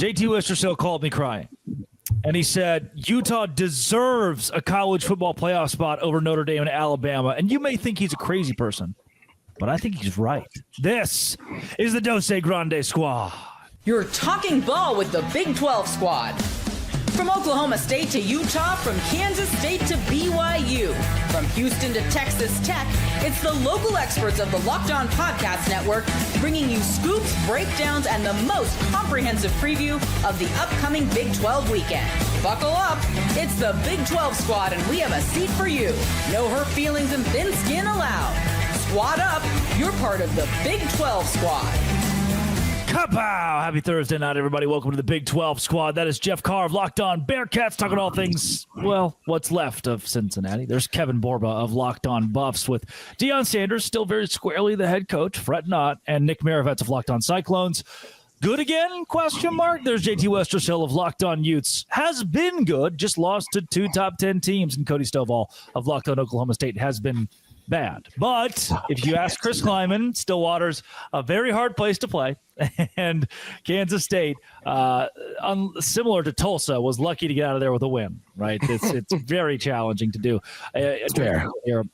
JT Worcestershill called me crying. And he said, Utah deserves a college football playoff spot over Notre Dame and Alabama. And you may think he's a crazy person, but I think he's right. This is the Dose Grande Squad. You're talking ball with the Big 12 squad. From Oklahoma State to Utah, from Kansas State to BYU, from Houston to Texas Tech, it's the local experts of the Locked On Podcast Network bringing you scoops, breakdowns, and the most comprehensive preview of the upcoming Big 12 weekend. Buckle up. It's the Big 12 squad, and we have a seat for you. No hurt feelings and thin skin allowed. Squad up. You're part of the Big 12 squad. Kapow! Happy Thursday night, everybody. Welcome to the Big 12 squad. That is Jeff Carr of Locked On Bearcats, talking all things, well, what's left of Cincinnati. There's Kevin Borba of Locked On Buffs with Deion Sanders, still very squarely the head coach, fret not, and Nick Maravettes of Locked On Cyclones. Good again? Question mark. There's JT Worcestershill of Locked On Utes. Has been good, just lost to 2 top 10 teams, and Cody Stovall of Locked On Oklahoma State has been bad. But if you ask Chris Kleiman, Stillwater's a very hard place to play. And Kansas State, similar to Tulsa, was lucky to get out of there with a win, right? It's very challenging to do. Fair.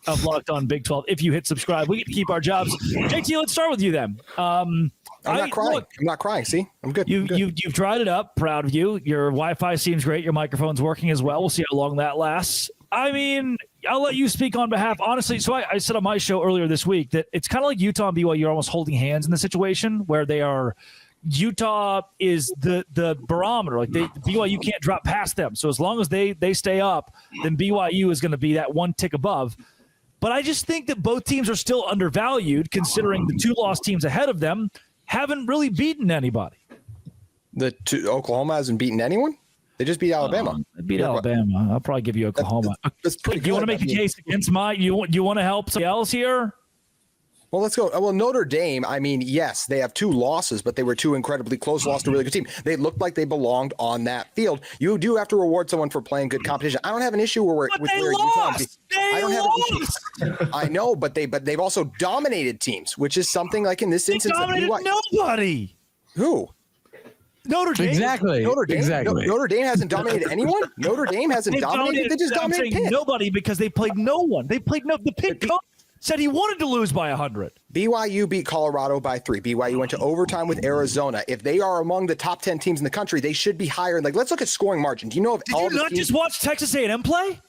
Of Locked On Big 12. If you hit subscribe, we get to keep our jobs. JT, let's start with you then. I'm not crying. Look, I'm not crying. See, I'm good. You've dried it up. Proud of you. Your Wi-Fi seems great. Your microphone's working as well. We'll see how long that lasts. I mean, I'll let you speak on behalf. Honestly, so I said on my show earlier this week that it's kind of like Utah and BYU are almost holding hands in the situation where they are. Utah is the barometer. Like BYU can't drop past them. So as long as they stay up, then BYU is going to be that one tick above. But I just think that both teams are still undervalued, considering the 2 lost teams ahead of them haven't really beaten anybody. Oklahoma hasn't beaten anyone? They just beat Alabama. They beat Alabama. I'll probably give you Oklahoma. That's pretty good. You want to make the case against you want to help somebody else here? Well, let's go. Well, Notre Dame, I mean, yes, they have 2 losses, but they were 2 incredibly close losses to a really good team. They looked like they belonged on that field. You do have to reward someone for playing good competition. I don't have an issue with where lost. I don't have an issue. I know, but they've also dominated teams, which is something like in this instance. They dominated nobody. Who? Notre Dame. Exactly. Notre Dame. Exactly. Notre Dame hasn't dominated anyone. Notre Dame hasn't dominated. They just dominated Pitt. Nobody because they played no one. They played no. The Pitt coach said he wanted to lose by 100. BYU beat Colorado by 3. BYU went to overtime with Arizona. If they are among the top 10 teams in the country, they should be higher. Like, let's look at scoring margin. Do you know if Did you not just watch Texas A&M play?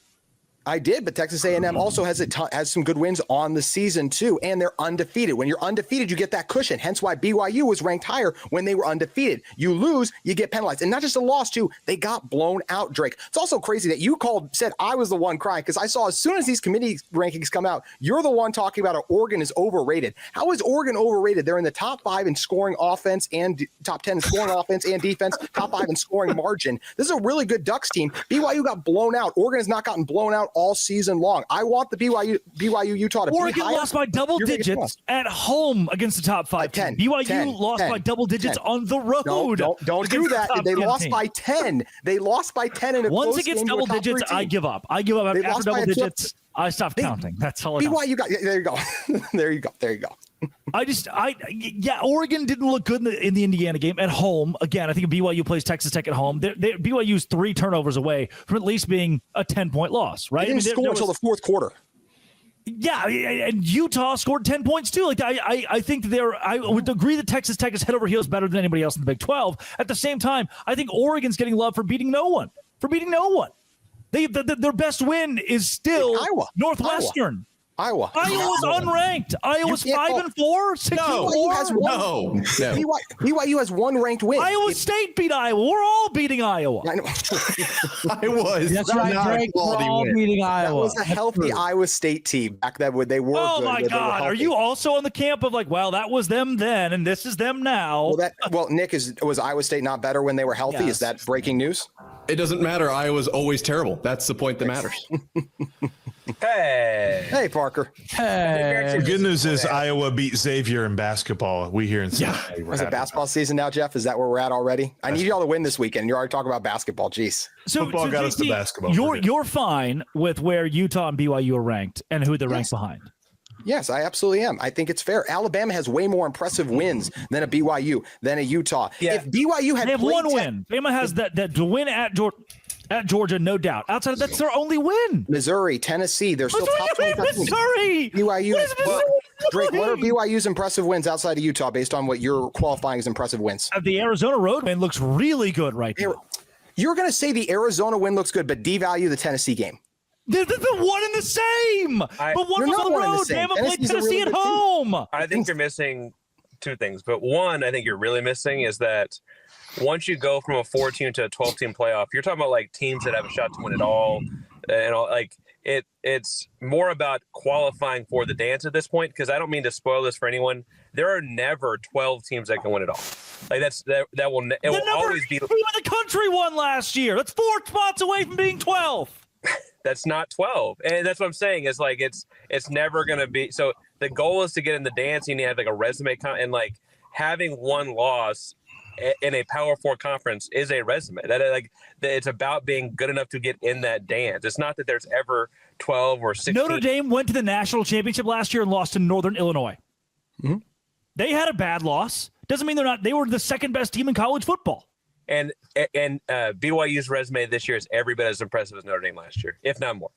I did, but Texas A&M also has some good wins on the season too, and they're undefeated. When you're undefeated, you get that cushion. Hence why BYU was ranked higher when they were undefeated. You lose, you get penalized, and not just a loss too. They got blown out, Drake. It's also crazy that you said I was the one crying because I saw as soon as these committee rankings come out, you're the one talking about Oregon is overrated. How is Oregon overrated? They're in the top 5 in scoring offense and top 10 in scoring offense and defense, top 5 in scoring margin. This is a really good Ducks team. BYU got blown out. Oregon has not gotten blown out all season long. I want the BYU Utah to Oregon be higher. lost by double digits at home against the top 5 10. BYU lost by double digits on the road. Don't do that. They lost by 10. They lost by 10 in a Once close it gets game double digits, I give up. After double digits. I stopped counting. That's all. BYU got. There you go. There you go. Oregon didn't look good in the Indiana game at home. Again, I think BYU plays Texas Tech at home. BYU's 3 turnovers away from at least being a 10-point loss, right? They didn't score until the 4th quarter. Yeah, and Utah scored 10 points too. Like I think I would agree that Texas Tech is head over heels better than anybody else in the Big 12. At the same time, I think Oregon's getting love for beating no one. Their best win is still Iowa. Northwestern. Iowa's unranked. Iowa's 5-4, 6-4. BYU has 1 ranked win. Iowa State beat Iowa. We're all beating Iowa. I know. That's right, Drake. We're all beating Iowa. That was a healthy Iowa State team back then when they were. Oh my God! Are you also on the camp of like, well, that was them then, and this is them now? Nick, was Iowa State not better when they were healthy? Yes. Is that breaking news? It doesn't matter. Iowa's always terrible. That's the point that matters. Hey, Parker. Hey. The good news is Iowa beat Xavier in basketball. We here in Cincinnati. Is it basketball season now, Jeff? Is that where we're at already? I need y'all to win this weekend. You're already talking about basketball. Jeez. Football got us to basketball. You're fine with where Utah and BYU are ranked and who they're ranked behind. Yes, I absolutely am. I think it's fair. Alabama has way more impressive wins than a BYU, than a Utah. Yeah. If BYU had They have one win. Bama has that to win at Georgia, no doubt. Outside of that's their only win. Missouri, Tennessee, they're still top 25 teams. Missouri. BYU. What is Missouri? Drake, what are BYU's impressive wins outside of Utah based on what you're qualifying as impressive wins? The Arizona road win looks really good right now. You're going to say the Arizona win looks good, but devalue the Tennessee game. They're one and the same. But one was on the road. Bama played Tennessee at home. I think you're missing two things. But one, I think you're really missing is that once you go from a 4-team to a 12-team playoff, you're talking about like teams that have a shot to win it all. And all, like it's more about qualifying for the dance at this point, because I don't mean to spoil this for anyone. There are never 12 teams that can win it all. Like that will always be. The country won last year. That's 4 spots away from being 12. That's not 12. And that's what I'm saying is like it's never going to be. So the goal is to get in the dance. You need to have like a resume and like having one loss in a Power 4 conference is a resume. It's about being good enough to get in that dance. It's not that there's ever 12 or 16. Notre Dame went to the national championship last year and lost to Northern Illinois. Mm-hmm. They had a bad loss. Doesn't mean they were the second best team in college football. And BYU's resume this year is every bit as impressive as Notre Dame last year, if not more.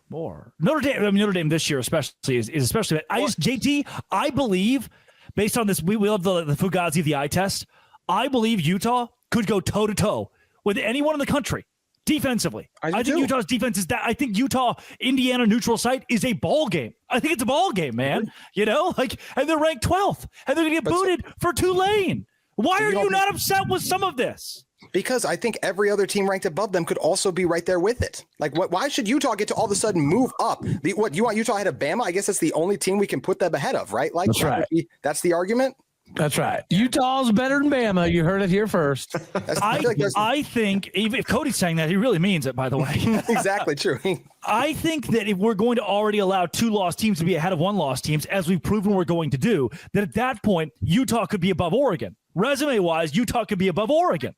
More. Notre Dame this year especially is especially. JT, I believe, based on this, we love the Fugazi, the eye test. I believe Utah could go toe to toe with anyone in the country defensively. I think Utah's defense is that. I think Utah Indiana neutral site is a ball game. I think it's a ball game, man. You know, and they're ranked 12th, and they're gonna get booted for Tulane. Why are you not upset with some of this? Because I think every other team ranked above them could also be right there with it. Like, why should Utah get to all of a sudden move up? You want Utah ahead of Bama? I guess that's the only team we can put them ahead of, right? Like, that's right. That's the argument. That's right. Utah's better than Bama. You heard it here first. I think if Cody's saying that, he really means it, by the way. Exactly true. I think that if we're going to already allow 2 lost teams to be ahead of 1 lost teams, as we've proven we're going to do, that at that point, Utah could be above Oregon. Resume-wise, Utah could be above Oregon.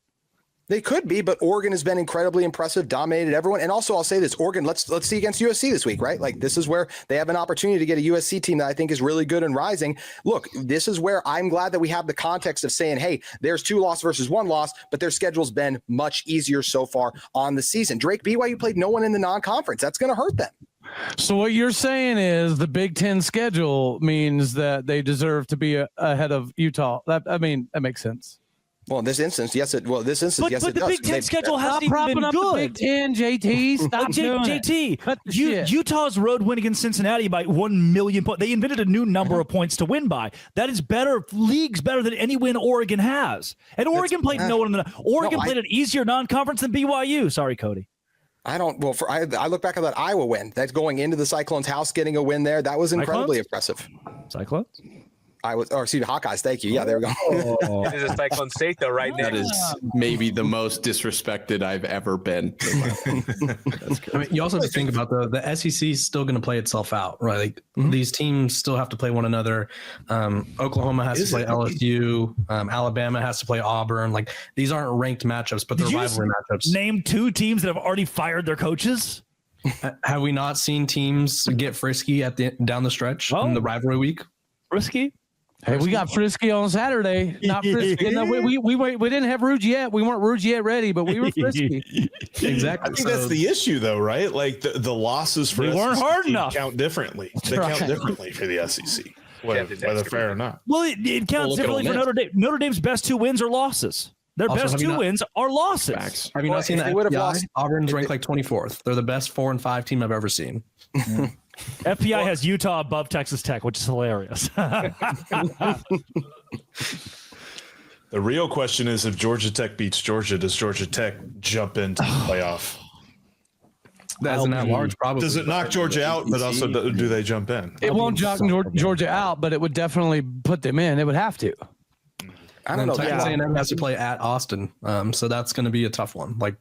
They could be, but Oregon has been incredibly impressive, dominated everyone. And also, I'll say this, Oregon, let's see against USC this week, right? Like, this is where they have an opportunity to get a USC team that I think is really good and rising. Look, this is where I'm glad that we have the context of saying, hey, there's 2 loss versus 1 loss, but their schedule's been much easier so far on the season. Drake, BYU played no one in the non-conference. That's going to hurt them. So what you're saying is the Big Ten schedule means that they deserve to be ahead of Utah. That makes sense. Well, in this instance, yes, it does. But the Big Ten schedule hasn't even been good. The Big Ten, JT, stop doing JT, Utah's road win against Cincinnati by 1 million points. They invented a new number of points to win by. That is better than any win Oregon has. And Oregon played no one in played an easier non-conference than BYU. Sorry, Cody. I look back at that Iowa win. That's going into the Cyclones' house, getting a win there. That was incredibly impressive. Cyclones? Hawkeyes. Thank you. Yeah, there we go. It is a Cyclone State, though, right now. That is maybe the most disrespected I've ever been. I mean, you also have to think about the SEC is still going to play itself out, right? Like these teams still have to play one another. Oklahoma has to play LSU. Alabama has to play Auburn. Like these aren't ranked matchups, but they're rivalry matchups. Name 2 teams that have already fired their coaches. Have we not seen teams get frisky down the stretch in the rivalry week? Frisky? Hey, we got frisky on Saturday. Not frisky. No, we didn't have Rouge yet. We weren't Rouge yet ready, but we were frisky. Exactly. I think that's the issue, though, right? Like the losses for they weren't hard enough. Count differently. They count differently for the SEC, whether fair or not. Well, it counts differently for Notre Dame. Notre Dame's best 2 wins are losses. Their best 2 wins are losses. Facts. Have you not seen that? Auburn's ranked like 24th. They're the best 4 and 5 team I've ever seen. FBI has Utah above Texas Tech, which is hilarious. The real question is, if Georgia Tech beats Georgia, does Georgia Tech jump into the playoff? That's an at-large probably. Does it knock Georgia out, but also do they jump in? It won't knock Georgia out, but it would definitely put them in. It would have to. I don't know. Texas A&M has to play at Austin, so that's going to be a tough one. Like,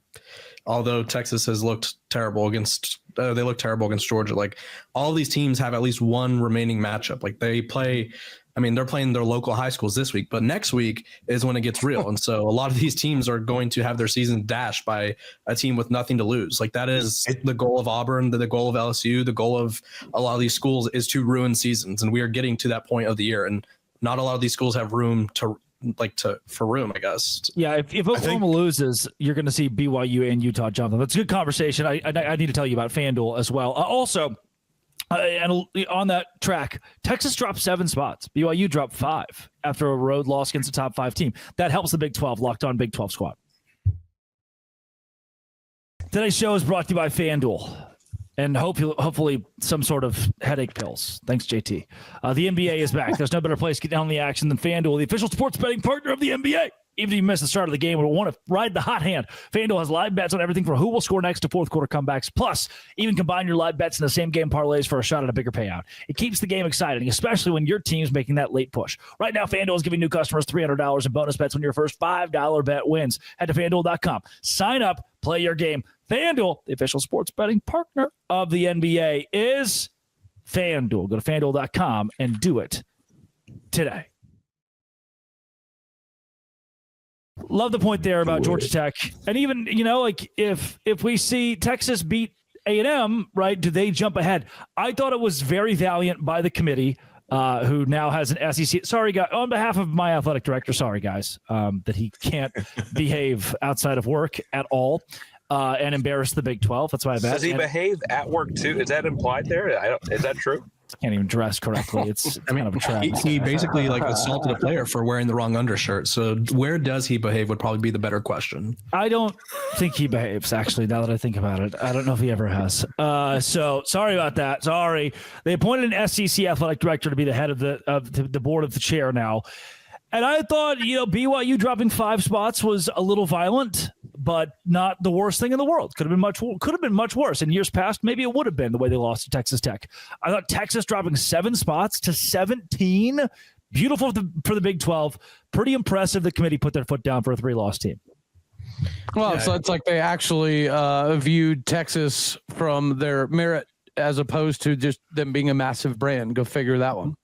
although Texas has looked terrible against Georgia. Like all these teams have at least one remaining matchup. Like they play I mean, they're playing their local high schools this week, but next week is when it gets real. And so a lot of these teams are going to have their season dashed by a team with nothing to lose. Like that is the goal of Auburn, the goal of LSU, the goal of a lot of these schools is to ruin seasons. And we are getting to that point of the year. And not a lot of these schools have room for room, I guess. Yeah, if Oklahoma loses, you're going to see BYU and Utah jump them. That's a good conversation. I need to tell you about FanDuel as well. And on that track, Texas dropped 7 spots. BYU dropped 5 after a road loss against a top 5 team. That helps the Big 12, Locked On Big 12 squad. Today's show is brought to you by FanDuel. And hopefully some sort of headache pills. Thanks, JT. The NBA is back. There's no better place to get down on the action than FanDuel, the official sports betting partner of the NBA. Even if you miss the start of the game or want to ride the hot hand, FanDuel has live bets on everything from who will score next to fourth quarter comebacks. Plus, even combine your live bets in the same game parlays for a shot at a bigger payout. It keeps the game exciting, especially when your team's making that late push. Right now, FanDuel is giving new customers $300 in bonus bets when your first $5 bet wins. Head to FanDuel.com. Sign up, play your game. FanDuel, the official sports betting partner of the NBA, is FanDuel. Go to FanDuel.com and do it today. Love the point there about Georgia Tech. And even, if we see Texas beat A&M, right, do they jump ahead? I thought it was very valiant by the committee, who now has an SEC. Sorry, guys. On behalf of my athletic director, sorry, guys, that he can't behave outside of work at all and embarrass the Big 12. That's why I bet. Does he behave at work, too? Is that implied there? Is that true? Can't even dress correctly. It's kind of a trap. He basically assaulted a player for wearing the wrong undershirt. So where does he behave would probably be the better question. I don't think he behaves, actually, now that I think about it. I don't know if he ever has. So sorry about that. Sorry. They appointed an SEC athletic director to be the head of the board of the chair now. And I thought, BYU dropping 5 spots was a little violent, but not the worst thing in the world. Could have been much worse. In years past, maybe it would have been the way they lost to Texas Tech. I thought Texas dropping 7 spots to 17, beautiful for the Big 12. Pretty impressive. The committee put their foot down for a 3-loss team. Well, so it's like they actually viewed Texas from their merit as opposed to just them being a massive brand. Go figure that one.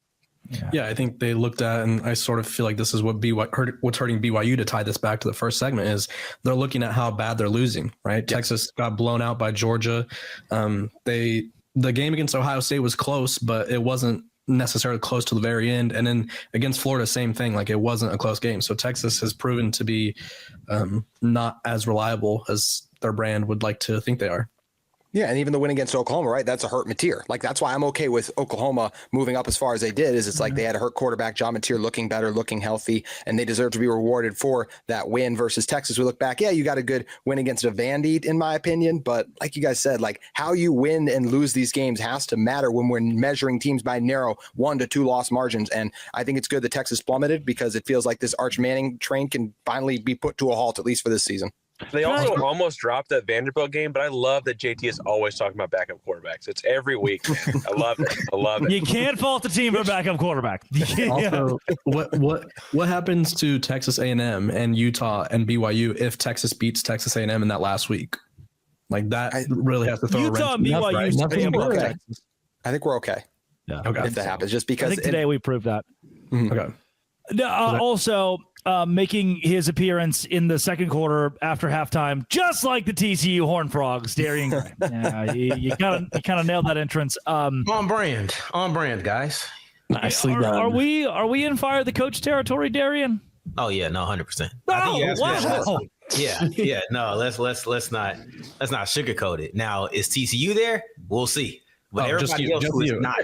Yeah, I think they looked at, and I sort of feel like this is what's hurting BYU to tie this back to the first segment is they're looking at how bad they're losing, right? Yes. Texas got blown out by Georgia. The game against Ohio State was close, but it wasn't necessarily close to the very end. And then against Florida, same thing. Like it wasn't a close game. So Texas has proven to be not as reliable as their brand would like to think they are. Yeah, and even the win against Oklahoma, right? That's a hurt Mateer. Like, that's why I'm okay with Oklahoma moving up as far as they did, is it's like they had a hurt quarterback, John Mateer, looking better, looking healthy, and they deserve to be rewarded for that win versus Texas. We look back, yeah, you got a good win against a Vandy, in my opinion, but like you guys said, like how you win and lose these games has to matter when we're measuring teams by narrow 1 to 2 loss margins. And I think it's good that Texas plummeted because it feels like this Arch Manning train can finally be put to a halt, at least for this season. They also almost dropped that Vanderbilt game, but I love that JT is always talking about backup quarterbacks. It's every week, man. I love it. You can't fault the team for a backup quarterback. Also, what happens to Texas A&M and Utah and BYU if Texas beats Texas A&M in that last week? Like that really has to throw Utah a and BYU. right? I think we're okay. Yeah. Okay. If that happens, just because I think today we proved that. Mm-hmm. Okay. Also, making his appearance in the second quarter after halftime, just like the TCU Horned Frogs, Darian Gray. Yeah, you kind of nailed that entrance. On brand, guys. Nicely done. Are we in fire the coach territory, Darian? Oh yeah, no, 100%. Wow. Yeah. No, let's not sugarcoat it. Now, is TCU there? We'll see. But everybody else who is not.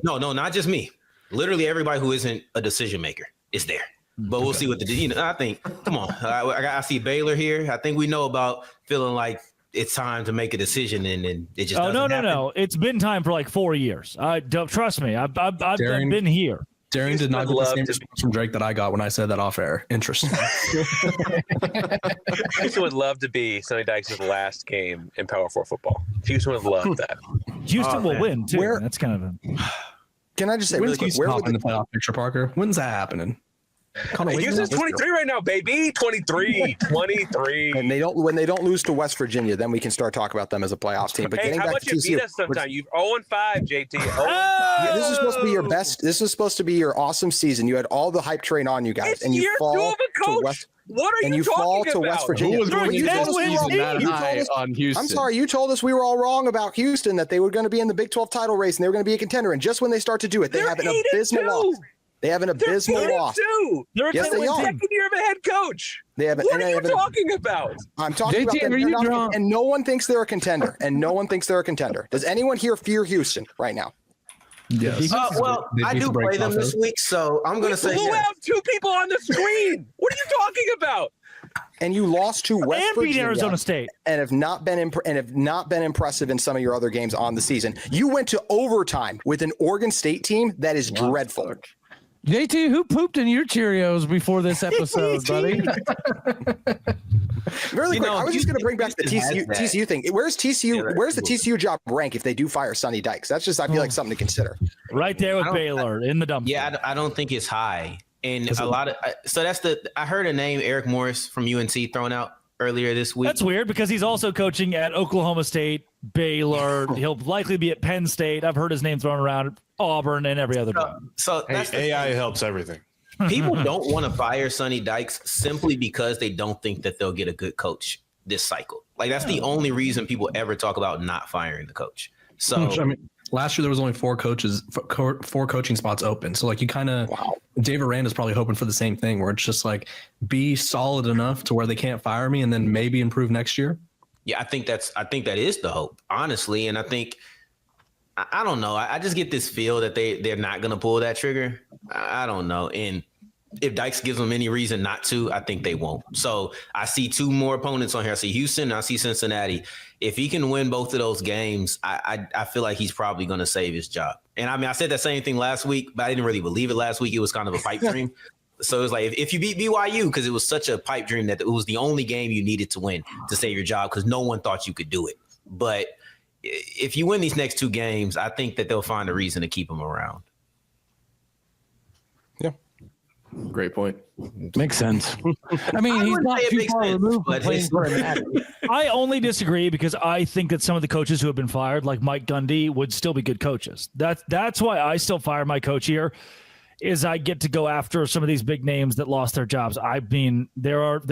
No, not just me. Literally everybody who isn't a decision maker is there. But we'll see what I think. Come on, I see Baylor here. I think we know about feeling like it's time to make a decision, and it just doesn't happen. No. It's been time for like 4 years. Don't trust me. I've been here. Darian did not get the same response from Drake that I got when I said that off air. Interesting. Houston would love to be Sonny Dykes' last game in Power 4 football. Houston would love that. Houston will win too. That's kind of a. Can I just say really quick, where would the playoff picture, Parker? When's that happening? Houston's 23 right now, baby. 23. And when they don't lose to West Virginia, then we can start talking about them as a playoff team. But hey, getting how back much to you TCU, beat us sometime? You've 0-5, JT. 0-5. Yeah, this is supposed to be your best. This is supposed to be your awesome season. You had all the hype train on you guys, It's and you year fall 2 of a coach. to West. What are and you fall talking to about? West Virginia. Who was going You into told the us we were season wrong. that high on Houston? I'm sorry, you told us we were all wrong about Houston, that they were going to be in the Big 12 title race and they were going to be a contender. And just when they start to do it, they have an abysmal loss. They have an abysmal loss. They're yes, they are. Second year of a head coach. What are you talking about? I'm talking about them. And no one thinks they're a contender. Does anyone here fear Houston right now? Yes. Well, I do play them this week, so I'm going to say blew out 2 people on the screen. What are you talking about? And you lost to West Virginia, Arizona State, and have not been impressive in some of your other games on the season. You went to overtime with an Oregon State team that is dreadful. JT, who pooped in your Cheerios before this episode, buddy? Really quick, I was just going to bring back the TCU thing. Where's TCU? Where's the TCU job rank if they do fire Sonny Dykes? That's just, I feel like, something to consider. Right there with Baylor in the dump. Yeah, I don't think it's high. And a lot of I heard a name, Eric Morris from UNC, thrown out earlier this week. That's weird because he's also coaching at Oklahoma State, Baylor. He'll likely be at Penn State. I've heard his name thrown around, Auburn, and every other job. So that's AI helps everything. People don't want to fire Sonny Dykes simply because they don't think that they'll get a good coach this cycle. Like that's the only reason people ever talk about not firing the coach. So I mean, last year there was only 4 coaching spots open. So like you kind of Dave Aranda's probably hoping for the same thing where it's just like be solid enough to where they can't fire me and then maybe improve next year. Yeah, I think that is the hope, honestly. And I think I don't know. I just get this feel that they're not going to pull that trigger. I don't know. And if Dykes gives them any reason not to, I think they won't. So I see 2 more opponents on here. I see Houston and I see Cincinnati. If he can win both of those games, I feel like he's probably going to save his job. And I mean, I said that same thing last week, but I didn't really believe it last week. It was kind of a pipe dream. So it was like, if you beat BYU, because it was such a pipe dream that it was the only game you needed to win to save your job because no one thought you could do it. But if you win these next 2 games, I think that they'll find a reason to keep him around. Yeah. Great point. Makes sense. I mean, he's not too far removed from playing for him. I only disagree because I think that some of the coaches who have been fired, like Mike Gundy, would still be good coaches. That's why I still fire my coach here, is I get to go after some of these big names that lost their jobs. I mean, look.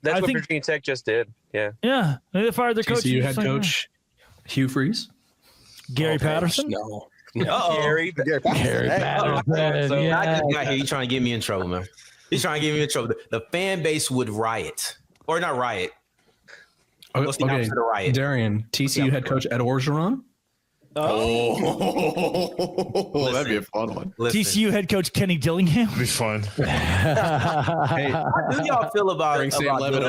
That's what Virginia Tech just did. Yeah. Yeah. They fired their coach. TCU head coach Hugh Freeze. Gary Patterson? No. Gary Patterson. So I just got here. He's trying to get me in trouble, man. He's trying to get me in trouble. The fan base would riot. Or not riot. What's the opposite of riot? Darian, TCU head coach Ed Orgeron. Oh, that'd be a fun one. TCU head coach Kenny Dillingham. It'd be fun. Hey, how do y'all feel about Sam Levitt?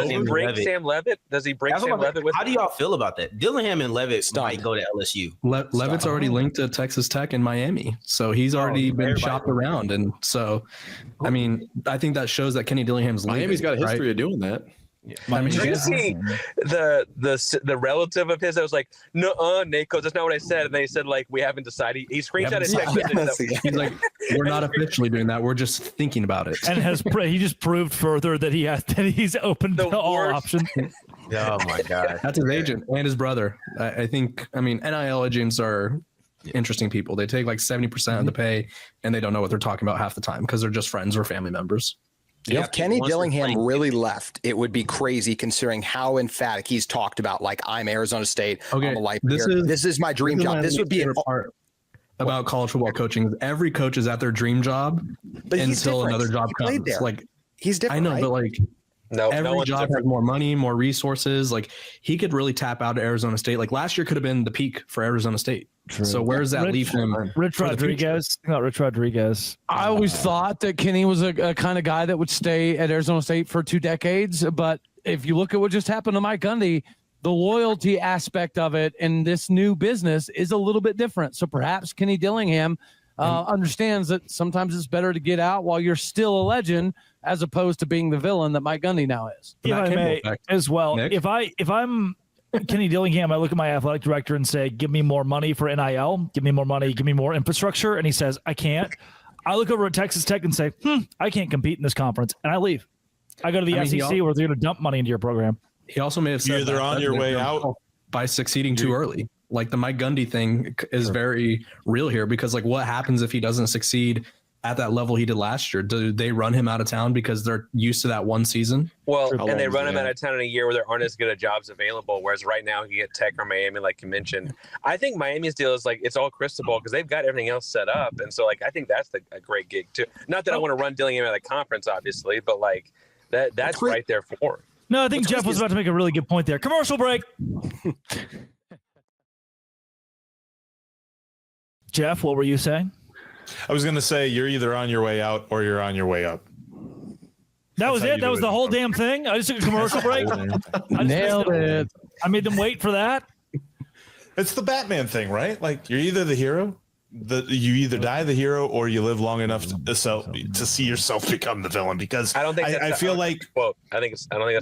Does he bring Sam Levitt with him? How do y'all feel about that? Dillingham and Levitt might go to LSU. Levitt's already linked to Texas Tech and Miami, so he's already been shopped around. And so, I mean, I think that shows that Kenny Dillingham's leaving. Miami's got a history of doing that. Yeah. I mean, did you see the relative of his that was like, no, Nako, that's not what I said. And they said, like, we haven't decided. He screenshotted text. He's like, we're not officially doing that. We're just thinking about it. And he just proved further that he's open to all options. Oh my God. That's his agent and his brother. I think, I mean, NIL agents are interesting people. They take like 70% of the pay and they don't know what they're talking about half the time because they're just friends or family members. If Kenny Dillingham really left, it would be crazy considering how emphatic he's talked about, like, I'm Arizona State. Okay, I'm a life here. This is my dream job. This would be a part about college football coaching. Every coach is at their dream job until another job comes. Like, he's different. I know, but like every job has more money, more resources. Like he could really tap out to Arizona State. Like last year could have been the peak for Arizona State. True. So where does that leave him? Rich Rodriguez. I always thought that Kenny was a kind of guy that would stay at Arizona State for 2 decades. But if you look at what just happened to Mike Gundy, the loyalty aspect of it in this new business is a little bit different. So perhaps Kenny Dillingham understands that sometimes it's better to get out while you're still a legend as opposed to being the villain that Mike Gundy now is. If I may, as well, Nick? If I'm Kenny Dillingham, I look at my athletic director and say, give me more money for NIL, give me more money, give me more infrastructure. And he says, I can't. I look over at Texas Tech and say, I can't compete in this conference, and I leave. I go to the SEC where they're going to dump money into your program. He also may have said they're on your way out by succeeding too early. Like the Mike Gundy thing is very real here, because like what happens if he doesn't succeed at that level he did last year? Do they run him out of town because they're used to that one season? Well, and they run him out of town in a year where there aren't as good of jobs available. Whereas right now you get Tech or Miami, like you mentioned. I think Miami's deal is like it's all crystal ball because they've got everything else set up, and so like I think that's a great gig too. Not that I want to run Dillingham out of the conference, obviously, but like that's right there for him. No, I think Jeff was about to make a really good point there. Commercial break. Jeff, what were you saying? I was going to say you're either on your way out or you're on your way up. That was it. That was the whole damn thing. I just took a commercial break. Nailed it. I made them wait for that. It's the Batman thing, right? Like you're either the hero, you either die the hero or you live long enough to see yourself become the villain. Because I don't think I feel like I don't think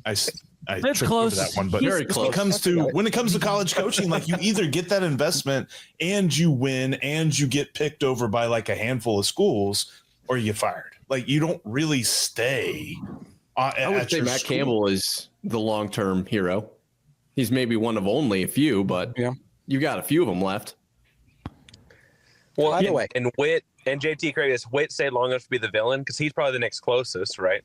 that's I That's tripped close. over that one, but Very close. When it comes to college coaching, like you either get that investment and you win and you get picked over by like a handful of schools, or you get fired. Like you don't really stay. I would say Matt Campbell is the long-term hero. He's maybe one of only a few, but you got a few of them left. Well, either way, and Witt and JT Kravis, Witt stayed long enough to be the villain because he's probably the next closest, right?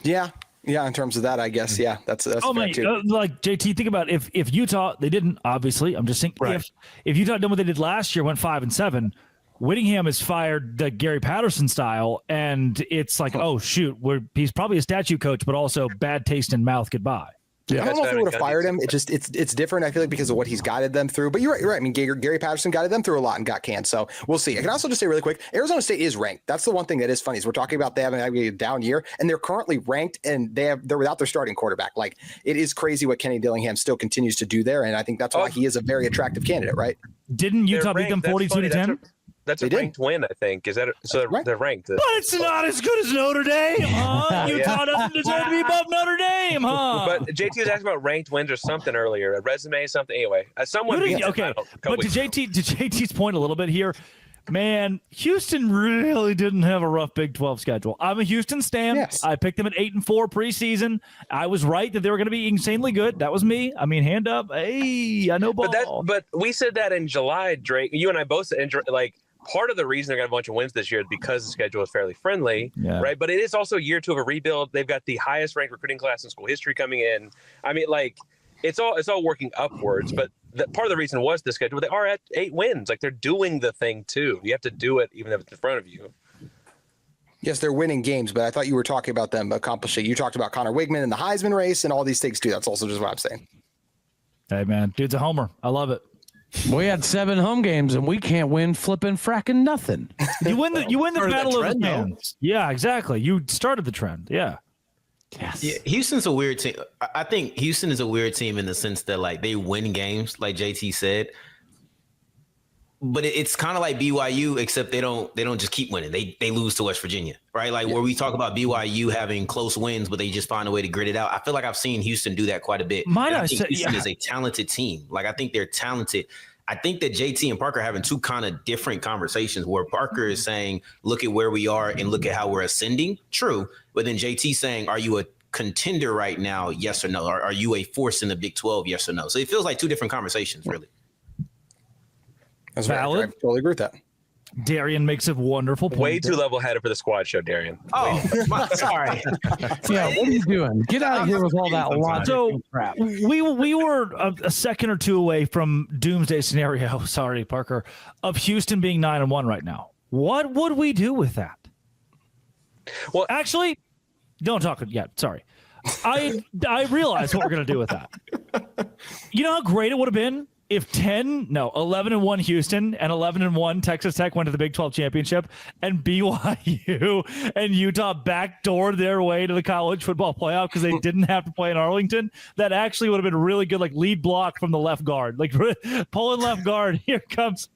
Yeah. Yeah, in terms of that, I guess, yeah, that's fair too. Like JT, think about if Utah, they didn't, obviously. I'm just saying, if Utah done what they did last year, went 5-7, Whittingham is fired the Gary Patterson style, and it's like, oh shoot, he's probably a statue coach, but also bad taste in mouth. Goodbye. Yeah, I don't know if they would have fired him. It's different. I feel like because of what he's guided them through. But you're right. You're right. I mean, Gary Patterson guided them through a lot and got canned. So we'll see. I can also just say really quick, Arizona State is ranked. That's the one thing that is funny is we're talking about they having a down year, and they're currently ranked, and they're without their starting quarterback. Like it is crazy what Kenny Dillingham still continues to do there, and I think that's why he is a very attractive candidate. Right? Didn't Utah beat them 42-10? That's a ranked win, I think. Is that so? They're ranked. But it's not as good as Notre Dame, huh? Utah doesn't deserve to be above Notre Dame, huh? But JT was asking about ranked wins or something earlier, a resume, something. Anyway, someone. Okay, but to JT's point a little bit here, man, Houston really didn't have a rough Big 12 schedule. I'm a Houston stan. Yes. I picked them at 8-4 preseason. I was right that they were going to be insanely good. That was me. I mean, hand up. Hey, I know ball. But we said that in July, Drake. You and I both said, like. Part of the reason they're going to have a bunch of wins this year is because the schedule is fairly friendly, right? But it is also year 2 of a rebuild. They've got the highest ranked recruiting class in school history coming in. I mean, like it's all working upwards. But part of the reason was the schedule. They are at 8 wins. Like they're doing the thing too. You have to do it even if it's in front of you. Yes, they're winning games, but I thought you were talking about them accomplishing. You talked about Connor Wigman and the Heisman race and all these things too. That's also just what I'm saying. Hey man, dude's a homer. I love it. We had 7 home games and we can't win flipping fracking nothing. You win the battle of the fans. Yeah, exactly. You started the trend. Yeah. Yes. Yeah, Houston's a weird team. I think Houston is a weird team in the sense that like they win games, like JT said. But it's kind of like BYU, except they don't just keep winning. They lose to West Virginia, right? Like where we talk about BYU having close wins, but they just find a way to grit it out. I feel like I've seen Houston do that quite a bit. Houston is a talented team. Like I think they're talented. I think that JT and Parker are having 2 kind of different conversations where Parker is saying, look at where we are and look at how we're ascending. True. But then JT saying, are you a contender right now? Yes or no? Or are you a force in the Big 12? Yes or no? So it feels like 2 different conversations, really. That's valid. I totally agree with that. Darian makes a wonderful point. Way too level-headed for the squad show, Darian. Oh, sorry. Yeah, what are you doing? Get out of here with all that logic. So crap. We were a second or 2 away from doomsday scenario. Sorry, Parker, of Houston being 9-1 right now. What would we do with that? Well, actually, don't talk yet. Sorry. I realize what we're gonna do with that. You know how great it would have been if 11-1 Houston and 11-1 Texas Tech went to the Big 12 championship and BYU and Utah backdoored their way to the college football playoff because they didn't have to play in Arlington. That actually would have been really good, like lead block from the left guard, like pulling left guard. Here comes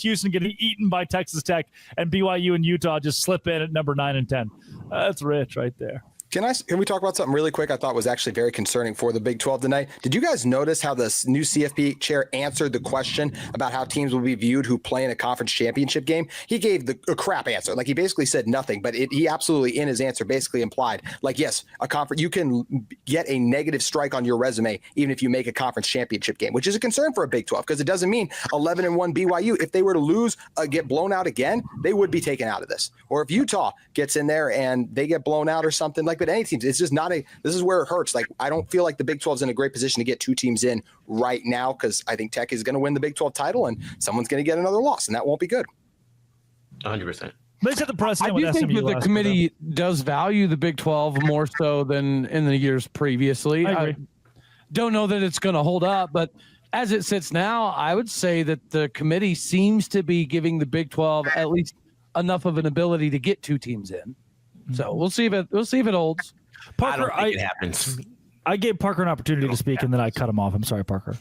Houston getting eaten by Texas Tech, and BYU and Utah just slip in at number 9 and 10. That's rich right there. Can we talk about something really quick? I thought was actually very concerning for the Big 12 tonight. Did you guys notice how the new CFP chair answered the question about how teams will be viewed who play in a conference championship game? He gave a crap answer. Like, he basically said nothing, but he absolutely in his answer basically implied, like, yes, a conference, you can get a negative strike on your resume even if you make a conference championship game, which is a concern for a Big 12 because it doesn't mean 11-1 BYU. If they were to lose, get blown out again, they would be taken out of this. Or if Utah gets in there and they get blown out or something, like, but any teams, it's just not this is where it hurts. Like, I don't feel like the Big 12 is in a great position to get two teams in right now because I think Tech is going to win the Big 12 title and someone's going to get another loss, and that won't be good. 100%. They set the precedent. I do think that the committee does value the Big 12 more so than in the years previously. I don't know that it's going to hold up, but as it sits now, I would say that the committee seems to be giving the Big 12 at least enough of an ability to get two teams in. So we'll see if it holds. Parker, I don't think it happens. I gave Parker an opportunity to speak, and then I cut him off. I'm sorry, Parker.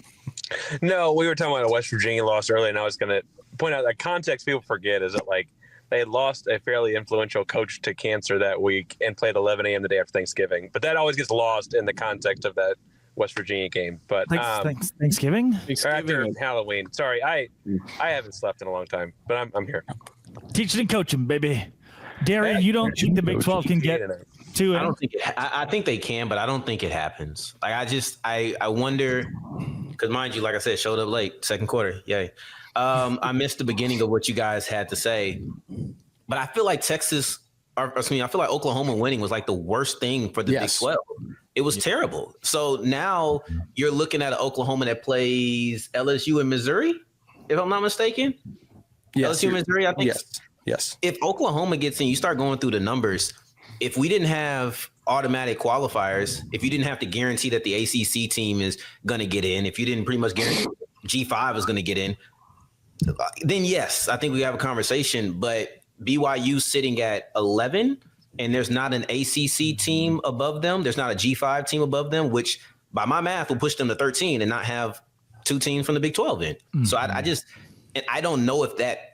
No, we were talking about a West Virginia loss earlier, and I was going to point out that context people forget is that, like, they had lost a fairly influential coach to cancer that week and played 11 a.m. the day after Thanksgiving. But that always gets lost in the context of that West Virginia game. But Thanksgiving? After Halloween. Sorry, I haven't slept in a long time, but I'm here. Teaching and coaching, baby. Darian, you don't think the Big 12 can get to it? I don't think I think they can, but I don't think it happens. Like, I wonder, because mind you, like I said, showed up late, second quarter. Yay. I missed the beginning of what you guys had to say, but I feel like I feel like Oklahoma winning was like the worst thing for the Big 12. It was terrible. So now you're looking at an Oklahoma that plays LSU and Missouri, if I'm not mistaken. Yes, LSU and Missouri, I think. Yes. If Oklahoma gets in, you start going through the numbers. If we didn't have automatic qualifiers, if you didn't have to guarantee that the ACC team is going to get in, if you didn't pretty much guarantee G5 is going to get in, then yes, I think we have a conversation. But BYU sitting at 11, and there's not an ACC team above them. There's not a G5 team above them, which by my math will push them to 13 and not have two teams from the Big 12 in. Mm-hmm. So I don't know if that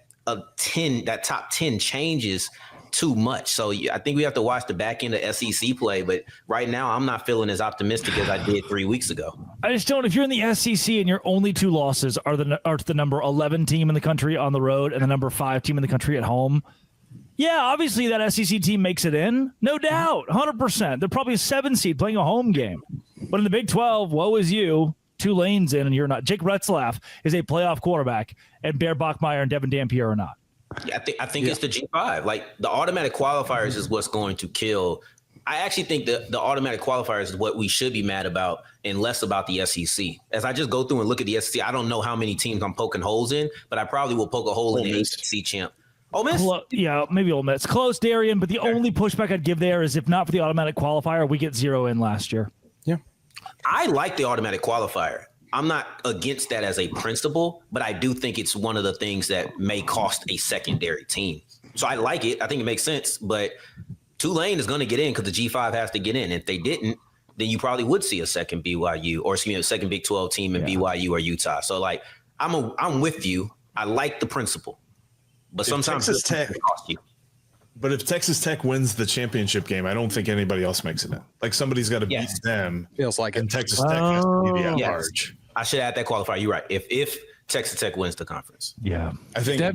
top 10 changes too much. So I think we have to watch the back end of SEC play. But right now, I'm not feeling as optimistic as I did 3 weeks ago. I just don't. If you're in the SEC and your only two losses are the number 11 team in the country on the road and the number 5 team in the country at home, yeah, obviously that SEC team makes it in, no doubt, 100%. They're probably a 7 seed playing a home game. But in the Big 12, woe is you. Tulane's in and you're not. Jake Retzlaff is a playoff quarterback, and Bear Bachmeier and Devin Dampier are not. Yeah, I think it's the G5. Like, the automatic qualifiers is what's going to kill. I actually think that the automatic qualifiers is what we should be mad about and less about the SEC. As I just go through and look at the SEC, I don't know how many teams I'm poking holes in, but I probably will poke a hole in the ACC champ. Ole Miss? Yeah, maybe Ole Miss. Close, Darian, but the only pushback I'd give there is if not for the automatic qualifier, we get 0 in last year. Yeah. I like the automatic qualifier. I'm not against that as a principle, but I do think it's one of the things that may cost a secondary team. So I like it. I think it makes sense, but Tulane is going to get in because the G5 has to get in. If they didn't, then you probably would see a second BYU or a second Big 12 team in BYU or Utah. So, like, I'm with you. I like the principle, but sometimes Texas Tech cost you. But if Texas Tech wins the championship game, I don't think anybody else makes it in. Like, somebody's got to beat them. Feels like and Texas Tech has to be the at-large. I should add that qualifier. You're right. If Texas Tech wins the conference, I think if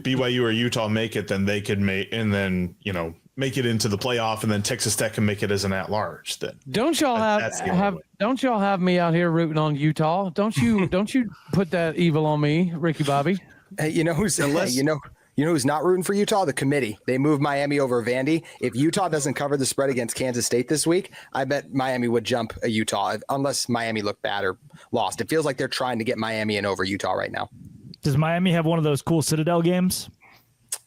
BYU or Utah make it, then they could make it into the playoff, and then Texas Tech can make it as an at-large. Then don't y'all have me out here rooting on Utah? Don't you put that evil on me, Ricky Bobby? Hey, you know who's who's not rooting for Utah? The committee. They moved Miami over Vandy. If Utah doesn't cover the spread against Kansas State this week, I bet Miami would jump Utah unless Miami looked bad or lost. It feels like they're trying to get Miami in over Utah right now. Does Miami have one of those cool Citadel games?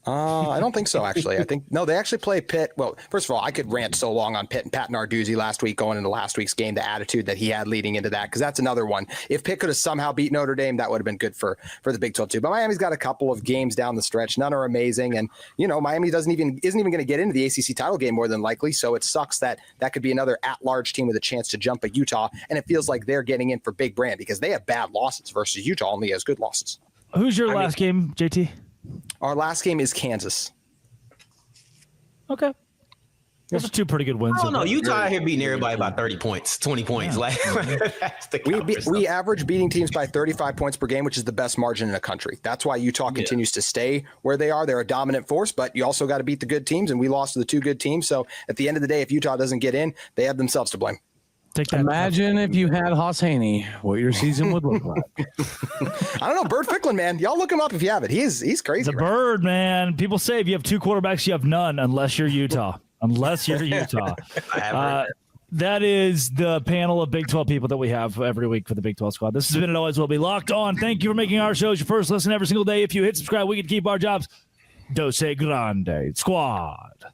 I don't think so, actually. They actually play Pitt. Well, first of all, I could rant so long on Pitt and Pat Narduzzi last week going into last week's game, the attitude that he had leading into that, because that's another one. If Pitt could have somehow beat Notre Dame, that would have been good for the Big 12 too. But Miami's got a couple of games down the stretch. None are amazing. And, Miami isn't even going to get into the ACC title game more than likely. So it sucks that could be another at-large team with a chance to jump at Utah. And it feels like they're getting in for big brand because they have bad losses versus Utah only has good losses. Who's your last game, JT? Our last game is Kansas. Okay. Those are two pretty good wins. Oh no, Utah out here beating everybody by 30 points, 20 points. Like that's the we average beating teams by 35 points per game, which is the best margin in the country. That's why Utah continues to stay where they are. They're a dominant force, but you also got to beat the good teams, and we lost to the two good teams. So at the end of the day, if Utah doesn't get in, they have themselves to blame. Imagine if you had Haas Haney, what your season would look like. I don't know, Bird Ficklin, man. Y'all look him up if you have it. He's crazy. The Bird, man. People say if you have two quarterbacks, you have none, unless you're Utah. Unless you're Utah. That is the panel of Big 12 people that we have every week for the Big 12 squad. This has been and always will be Locked On. Thank you for making our shows your first listen every single day. If you hit subscribe, we can keep our jobs. Dose Grande Squad.